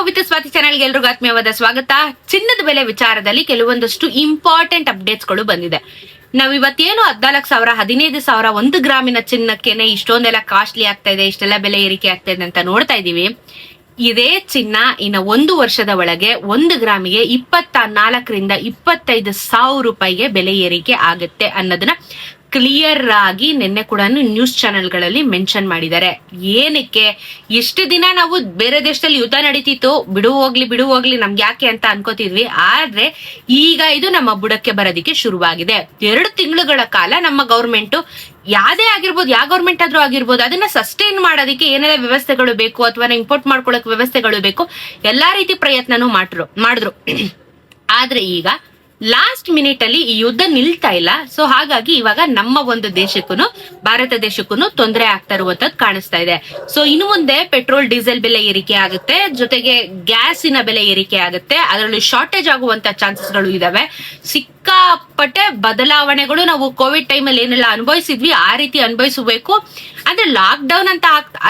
With Swati ಚಾನೆಲ್ಗೆ ಎಲ್ರಿಗೂ ಆತ್ಮೀಯವಾದ ಸ್ವಾಗತ. ಚಿನ್ನದ ಬೆಲೆ ವಿಚಾರದಲ್ಲಿ ಕೆಲವೊಂದಷ್ಟು ಇಂಪಾರ್ಟೆಂಟ್ ಅಪ್ಡೇಟ್ಸ್ಗಳು ಬಂದಿದೆ. ನಾವ್ ಇವತ್ತೇನು 14,000 15,000 1 ಗ್ರಾಮಿನ ಚಿನ್ನಕ್ಕೇನೆ ಇಷ್ಟೊಂದೆಲ್ಲ ಕಾಸ್ಟ್ಲಿ ಆಗ್ತಾ ಇದೆ, ಇಷ್ಟೆಲ್ಲ ಬೆಲೆ ಏರಿಕೆ ಆಗ್ತಾ ಇದೆ ಅಂತ ನೋಡ್ತಾ ಇದೀವಿ. ಇದೇ ಚಿನ್ನ ಇನ್ನ 1 ವರ್ಷದ ಒಳಗೆ 1 ಗ್ರಾಮಿಗೆ 24,000 25,000 ರೂಪಾಯಿಗೆ ಬೆಲೆ ಏರಿಕೆ ಆಗುತ್ತೆ ಅನ್ನೋದನ್ನ ಕ್ಲಿಯರ್ ಆಗಿ ನಿನ್ನೆ ಕೂಡ ನ್ಯೂಸ್ ಚಾನೆಲ್ಗಳಲ್ಲಿ ಮೆನ್ಷನ್ ಮಾಡಿದ್ದಾರೆ. ಏನಕ್ಕೆ ಎಷ್ಟು ದಿನ ನಾವು ಬೇರೆ ದೇಶದಲ್ಲಿ ಯುದ್ಧ ನಡೀತಿತ್ತು, ಬಿಡು ಹೋಗ್ಲಿ ನಮ್ಗೆ ಯಾಕೆ ಅಂತ ಅನ್ಕೋತಿದ್ವಿ. ಆದ್ರೆ ಈಗ ಇದು ನಮ್ಮ ಬುಡಕ್ಕೆ ಬರೋದಿಕ್ಕೆ ಶುರುವಾಗಿದೆ. 2 ತಿಂಗಳುಗಳ ಕಾಲ ನಮ್ಮ ಗೌರ್ಮೆಂಟ್ ಯಾವ್ದೇ ಆಗಿರ್ಬೋದು, ಯಾವ ಗೌರ್ಮೆಂಟ್ ಆದ್ರೂ ಆಗಿರ್ಬೋದು, ಅದನ್ನ ಸಸ್ಟೈನ್ ಮಾಡೋದಕ್ಕೆ ಏನೆಲ್ಲ ವ್ಯವಸ್ಥೆಗಳು ಬೇಕು ಅಥವಾ ಇಂಪೋರ್ಟ್ ಮಾಡ್ಕೊಳಕ್ ವ್ಯವಸ್ಥೆಗಳು ಬೇಕು, ಎಲ್ಲಾ ರೀತಿ ಪ್ರಯತ್ನನೂ ಮಾಡಿದ್ರು. ಆದ್ರೆ ಈಗ ಲಾಸ್ಟ್ ಮಿನಿಟ್ ಅಲ್ಲಿ ಈ ಯುದ್ಧ ನಿಲ್ತಾ ಇಲ್ಲ. ಸೊ ಹಾಗಾಗಿ ಇವಾಗ ನಮ್ಮ ಒಂದು ದೇಶಕ್ಕೂ ಭಾರತ ದೇಶಕ್ಕೂ ತೊಂದರೆ ಆಗ್ತಾ ಇರುವಂತದ್ದು ಕಾಣಿಸ್ತಾ ಇದೆ. ಸೊ ಇನ್ನು ಮುಂದೆ ಪೆಟ್ರೋಲ್ ಡೀಸೆಲ್ ಬೆಲೆ ಏರಿಕೆ ಆಗುತ್ತೆ, ಜೊತೆಗೆ ಗ್ಯಾಸಿನ ಬೆಲೆ ಏರಿಕೆ ಆಗುತ್ತೆ. ಅದರಲ್ಲಿ ಶಾರ್ಟೇಜ್ ಆಗುವಂತ ಚಾನ್ಸಸ್ಗಳು ಇದಾವೆ. ಸಿಕ್ಕಾಪಟ್ಟೆ ಬದಲಾವಣೆಗಳು ನಾವು ಕೋವಿಡ್ ಟೈಮಲ್ಲಿ ಏನೆಲ್ಲ ಅನುಭವಿಸಿದ್ವಿ ಆ ರೀತಿ ಅನುಭವಿಸಬೇಕು. ಅಂದ್ರೆ ಲಾಕ್ ಡೌನ್ ಅಂತ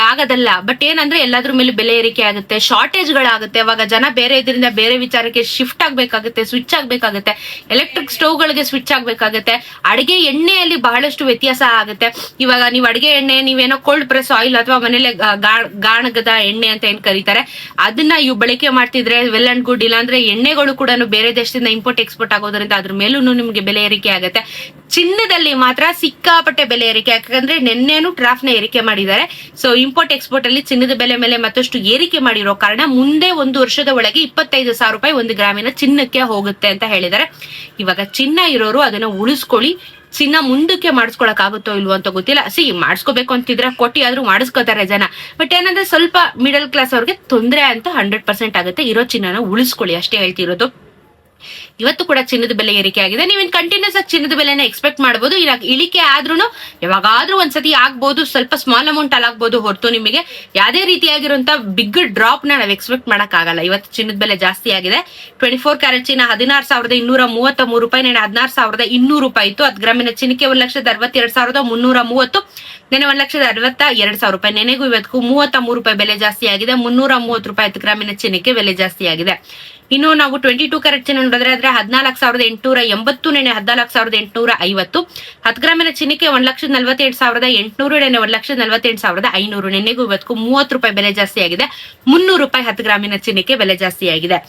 ಆಗೋದಲ್ಲ, ಬಟ್ ಏನಂದ್ರೆ ಎಲ್ಲಾದ್ರ ಮೇಲೆ ಬೆಲೆ ಏರಿಕೆ ಆಗುತ್ತೆ, ಶಾರ್ಟೇಜ್ ಗಳಾಗುತ್ತೆ. ಅವಾಗ ಜನ ಬೇರೆ ಇದರಿಂದ ಬೇರೆ ವಿಚಾರಕ್ಕೆ ಶಿಫ್ಟ್ ಆಗ್ಬೇಕಾಗುತ್ತೆ, ಸ್ವಿಚ್ ಆಗ್ಬೇಕಾಗುತ್ತೆ, ಎಲೆಕ್ಟ್ರಿಕ್ ಸ್ಟವ್ ಗಳಿಗೆ ಸ್ವಿಚ್ ಆಗ್ಬೇಕಾಗುತ್ತೆ. ಅಡಿಗೆ ಎಣ್ಣೆಯಲ್ಲಿ ಬಹಳಷ್ಟು ವ್ಯತ್ಯಾಸ ಆಗುತ್ತೆ. ಇವಾಗ ನೀವು ಅಡಿಗೆ ಎಣ್ಣೆ, ನೀವೇನೋ ಕೋಲ್ಡ್ ಪ್ರೆಸ್ ಆಯಿಲ್ ಅಥವಾ ಮನೇಲೆ ಗಾಣಗದ ಎಣ್ಣೆ ಅಂತ ಏನ್ ಕರೀತಾರೆ, ಅದನ್ನ ಇವು ಬಳಕೆ ಮಾಡ್ತಿದ್ರೆ ವೆಲ್ ಅಂಡ್ ಗುಡ್. ಇಲ್ಲಾಂದ್ರೆ ಎಣ್ಣೆಗಳು ಕೂಡ ಬೇರೆ ದೇಶದಿಂದ ಇಂಪೋರ್ಟ್ ಎಕ್ಸ್ಪೋರ್ಟ್ ಆಗೋದ್ರಿಂದ ಅದ್ರ ಮೇಲೂ ನಿಮ್ಗೆ ಬೆಲೆ ಏರಿಕೆ ಆಗುತ್ತೆ. ಚಿನ್ನದಲ್ಲಿ ಮಾತ್ರ ಸಿಕ್ಕಾಪಟ್ಟೆ ಬೆಲೆ ಏರಿಕೆ, ಯಾಕಂದ್ರೆ ನಿನ್ನೆನು ಟ್ರಾಫ್ನ ಏರಿಕೆ ಮಾಡಿದ್ದಾರೆ. ಸೊ ಇಂಪೋರ್ಟ್ ಎಕ್ಸ್ಪೋರ್ಟ್ ಅಲ್ಲಿ ಚಿನ್ನದ ಬೆಲೆ ಮೇಲೆ ಮತ್ತಷ್ಟು ಏರಿಕೆ ಮಾಡಿರೋ ಕಾರಣ ಮುಂದೆ 1 ವರ್ಷದ ಒಳಗೆ 25,000 ರೂಪಾಯಿ 1 ಗ್ರಾಮಿನ ಚಿನ್ನಕ್ಕೆ ಹೋಗುತ್ತೆ ಅಂತ ಹೇಳಿದ್ದಾರೆ. ಇವಾಗ ಚಿನ್ನ ಇರೋರು ಅದನ್ನ ಉಳಿಸ್ಕೊಳ್ಳಿ. ಚಿನ್ನ ಮುಂದಕ್ಕೆ ಮಾಡಿಸ್ಕೊಳಕ್ ಆಗುತ್ತೋ ಇಲ್ವೋ ಅಂತ ಗೊತ್ತಿಲ್ಲ. ಮಾಡಿಸ್ಕೋಬೇಕು ಅಂತಿದ್ರೆ ಕೊಟ್ಟಿ ಆದ್ರೂ ಮಾಡಿಸ್ಕೋತಾರೆ ಜನ. ಬಟ್ ಏನಂದ್ರೆ ಸ್ವಲ್ಪ ಮಿಡಲ್ ಕ್ಲಾಸ್ ಅವ್ರಿಗೆ ತೊಂದರೆ ಅಂತ 100% ಆಗುತ್ತೆ. ಇರೋ ಚಿನ್ನನ ಉಳಿಸ್ಕೊಳ್ಳಿ ಅಷ್ಟೇ ಹೇಳ್ತಿರೋದು. ಇವತ್ತು ಕೂಡ ಚಿನ್ನದ ಬೆಲೆ ಏರಿಕೆ ಆಗಿದೆ. ನೀವೇನ್ ಕಂಟಿನ್ಯೂಸ್ ಆಗಿ ಚಿನ್ನದ ಬೆಲೆನ ಎಕ್ಸ್ಪೆಕ್ಟ್ ಮಾಡಬಹುದು. ಇಳಿಕೆ ಆದ್ರೂ ಯಾವಾಗಾದ್ರೂ ಒಂದ್ಸತಿ ಆಗ್ಬಹುದು, ಸ್ವಲ್ಪ ಸ್ಮಾಲ್ ಅಮೌಂಟ್ ಅಲ್ಲಿ ಆಗ್ಬಹುದು, ಹೊರತು ನಿಮಗೆ ಯಾವ್ದೇ ರೀತಿಯಾಗಿರುವಂತ ಬಿಗ್ ಡ್ರಾಪ್ ನ ನಾವ್ ಎಕ್ಸ್ಪೆಕ್ಟ್ ಮಾಡಕ್ ಆಗಲ್ಲ. ಇವತ್ತು ಚಿನ್ನದ ಬೆಲೆ ಜಾಸ್ತಿ ಆಗಿದೆ. 24 ಕ್ಯಾರೆಟ್ ಚಿನ್ನ 16,233 ರೂಪಾಯಿ, ನೆನೆ 16,200 ರೂಪಾಯಿ ಇತ್ತು. 10 ಗ್ರಾಮಿನ ಚಿನ್ನಕ್ಕೆ 1,62,330, ನೆನೆ 1,62,200 ರೂಪಾಯಿ. ನೆನೆಗೂ ಇವತ್ತು 33 ರೂಪಾಯಿ ಬೆಲೆ ಜಾಸ್ತಿ ಆಗಿದೆ. 330 ರೂಪಾಯಿ 10 ಗ್ರಾಮಿನ ಚಿನ್ನಕ್ಕೆ ಬೆಲೆ ಜಾಸ್ತಿ ಆಗಿದೆ. ಇನ್ನು ನಾವು 22 ಕ್ಯಾರೆಟ್ ಚಿನ್ನ ನೋಡಿದ್ರೆ 14,880, ನೆನೆ 14,850. 10 ಗ್ರಾಮಿನ ಚಿನ್ನಕ್ಕೆ 1,48,800, ನೆನೆ 1,48,500. ನೆನೆಗೂ ಇವತ್ತು 30 ರೂಪಾಯಿ ಬೆಲೆ ಜಾಸ್ತಿ ಆಗಿದೆ. 300 ರೂಪಾಯಿ 10 ಗ್ರಾಮಿನ ಚಿನ್ನಕ್ಕೆ ಬೆಲೆ ಜಾಸ್ತಿ ಆಗಿದೆ.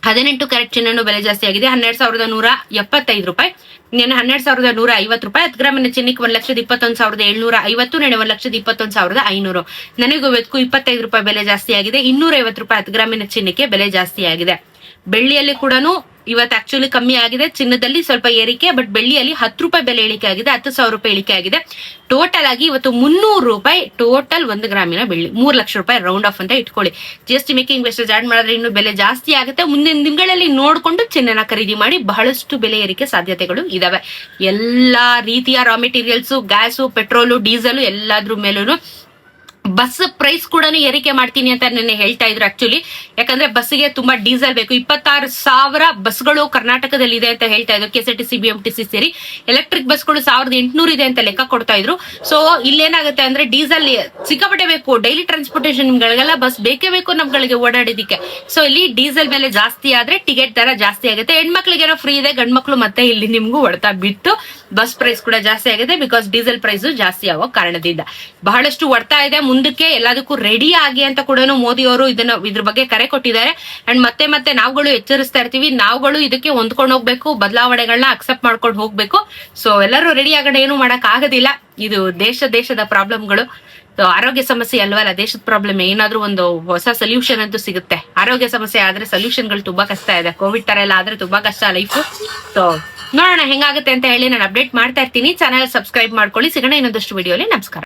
18 ಕ್ಯಾರೆಟ್ ಚಿನ್ನನು ಬೆಲೆ ಜಾಸ್ತಿ ಆಗಿದೆ. 12,175 ರೂಪಾಯಿ, ನೆನೆ 12,150 ರೂಪಾಯಿ. 10 ಗ್ರಾಮಿನ ಚಿನ್ನಕ್ಕೆ 1,21,750, ನೆನೆ 1,21,500. ನನಗೂ ಇವತ್ತು 25 ರೂಪಾಯಿ ಬೆಲೆ ಜಾಸ್ತಿ ಆಗಿದೆ. 250 ರೂಪಾಯಿ 10 ಗ್ರಾಮಿನ ಚಿನ್ನಕ್ಕೆ ಬೆಲೆ ಜಾಸ್ತಿ ಆಗಿದೆ. ಬೆಳ್ಳಿಯಲ್ಲಿ ಕೂಡ ಇವತ್ತು ಆಕ್ಚುಲಿ ಕಮ್ಮಿ ಆಗಿದೆ. ಚಿನ್ನದಲ್ಲಿ ಸ್ವಲ್ಪ ಏರಿಕೆ, ಬಟ್ ಬೆಳ್ಳಿಯಲ್ಲಿ 10 ರೂಪಾಯಿ ಬೆಲೆ ಇಳಿಕೆ ಆಗಿದೆ. 10,000 ರೂಪಾಯಿ ಇಳಿಕೆ ಆಗಿದೆ. ಟೋಟಲ್ ಆಗಿ ಇವತ್ತು 300 ರೂಪಾಯಿ ಟೋಟಲ್ 1 ಗ್ರಾಮಿನ ಬೆಳ್ಳಿ. 3 ಲಕ್ಷ ರೂಪಾಯಿ ರೌಂಡ್ ಆಫ್ ಅಂತ ಇಟ್ಕೊಳ್ಳಿ. GST ಮೇಕಿಂಗ್ ವೆಸ್ಟೇಜ್ ಆಡ್ ಮಾಡಿದ್ರೆ ಇನ್ನು ಬೆಲೆ ಜಾಸ್ತಿ ಆಗುತ್ತೆ. ಮುಂದಿನ ದಿನಗಳಲ್ಲಿ ನೋಡ್ಕೊಂಡು ಚಿನ್ನನ ಖರೀದಿ ಮಾಡಿ. ಬಹಳಷ್ಟು ಬೆಲೆ ಏರಿಕೆ ಸಾಧ್ಯತೆಗಳು ಇದಾವೆ. ಎಲ್ಲಾ ರೀತಿಯ raw materials, gas, petrol, diesel ಎಲ್ಲಾದ್ರ ಮೇಲೂ ಬಸ್ ಪ್ರೈಸ್ ಕೂಡ ಏರಿಕೆ ಮಾಡ್ತೀನಿ ಅಂತ ನೆನ್ನೆ ಹೇಳ್ತಾ ಇದ್ರು. ಆಕ್ಚುಲಿ ಯಾಕಂದ್ರೆ ಬಸ್ಗೆ ತುಂಬಾ ಡೀಸೆಲ್ ಬೇಕು. 26,000 ಬಸ್ಗಳು ಕರ್ನಾಟಕದಲ್ಲಿ ಇದೆ ಅಂತ ಹೇಳ್ತಾ ಇದ್ರು. KSRTC, BMTC ಸೇರಿ ಎಲೆಕ್ಟ್ರಿಕ್ ಬಸ್ಗಳು 1,800 ಇದೆ ಅಂತ ಲೆಕ್ಕ ಕೊಡ್ತಾ ಇದ್ರು. ಸೊ ಇಲ್ಲೇನಾಗುತ್ತೆ ಅಂದ್ರೆ ಡೀಸೆಲ್ ಸಿಕ್ಕಾಪಟ್ಟೆ ಬೇಕು. ಡೈಲಿ ಟ್ರಾನ್ಸ್ಪೋರ್ಟೇಷನ್ ನಿಮ್ಗಳಿಗೆಲ್ಲ ಬಸ್ ಬೇಕೇ ಬೇಕು ನಮ್ಗಳಿಗೆ ಓಡಾಡೋದಿಕ್ಕೆ. ಸೊ ಇಲ್ಲಿ ಡೀಸೆಲ್ ಬೆಲೆ ಜಾಸ್ತಿ ಆದ್ರೆ ಟಿಕೆಟ್ ದರ ಜಾಸ್ತಿ ಆಗುತ್ತೆ. ಹೆಣ್ಮಕ್ಳಿಗೇನೋ ಫ್ರೀ ಇದೆ, ಗಂಡ್ಮಕ್ಳು ಮತ್ತೆ ಇಲ್ಲಿ ನಿಮ್ಗೂ ಹೊಡ್ತಾ ಬಿತ್ತು. ಬಸ್ ಪ್ರೈಸ್ ಕೂಡ ಜಾಸ್ತಿ ಆಗಿದೆ ಬಿಕಾಸ್ ಡೀಸೆಲ್ ಪ್ರೈಸ್ ಜಾಸ್ತಿ ಆಗೋ ಕಾರಣದಿಂದ. ಬಹಳಷ್ಟು ಹೊಡ್ತಾ ಇದೆ. ಮುಂದಕ್ಕೆ ಎಲ್ಲದಕ್ಕೂ ರೆಡಿ ಆಗಿ ಅಂತ ಕೂಡ ಮೋದಿ ಅವರು ಇದ್ರ ಬಗ್ಗೆ ಕರೆ ಕೊಟ್ಟಿದ್ದಾರೆ. ಅಂಡ್ ಮತ್ತೆ ನಾವುಗಳು ಎಚ್ಚರಿಸ್ತಾ ಇರ್ತೀವಿ. ನಾವುಗಳು ಇದಕ್ಕೆ ಹೊಂದ್ಕೊಂಡು ಹೋಗ್ಬೇಕು, ಬದಲಾವಣೆಗಳನ್ನ ಅಕ್ಸೆಪ್ಟ್ ಮಾಡ್ಕೊಂಡು ಹೋಗ್ಬೇಕು. ಸೊ ಎಲ್ಲರೂ ರೆಡಿ ಆಗೋಣ, ಏನು ಮಾಡಕ್ ಆಗೋದಿಲ್ಲ. ಇದು ದೇಶದ ಪ್ರಾಬ್ಲಮ್ಗಳು. ಆರೋಗ್ಯ ಸಮಸ್ಯೆ ಅಲ್ವಲ್ಲ, ದೇಶದ ಪ್ರಾಬ್ಲಮ್. ಏನಾದ್ರೂ ಒಂದು ಹೊಸ ಸೊಲ್ಯೂಷನ್ ಅಂತೂ ಸಿಗುತ್ತೆ. ಆರೋಗ್ಯ ಸಮಸ್ಯೆ ಆದ್ರೆ ಸೊಲ್ಯೂಷನ್ಗಳು ತುಂಬಾ ಕಷ್ಟ ಇದೆ. ಕೋವಿಡ್ ತರ ಎಲ್ಲ ಆದ್ರೆ ತುಂಬಾ ಕಷ್ಟ ಲೈಫ್. ಸೊ ನೋಡೋಣ ಹೆಂಗಾಗುತ್ತೆ ಅಂತ ಹೇಳಿ ನಾನು ಅಪ್ಡೇಟ್ ಮಾಡ್ತಾ ಇರ್ತೀನಿ. ಚಾನಲ್ ಸಬ್ಸ್ಕ್ರೈಬ್ ಮಾಡ್ಕೊಳ್ಳಿ. ಸಿಗೋಣ ಇನ್ನೊಂದಷ್ಟು ವಿಡಿಯೋಲಿ. ನಮಸ್ಕಾರ.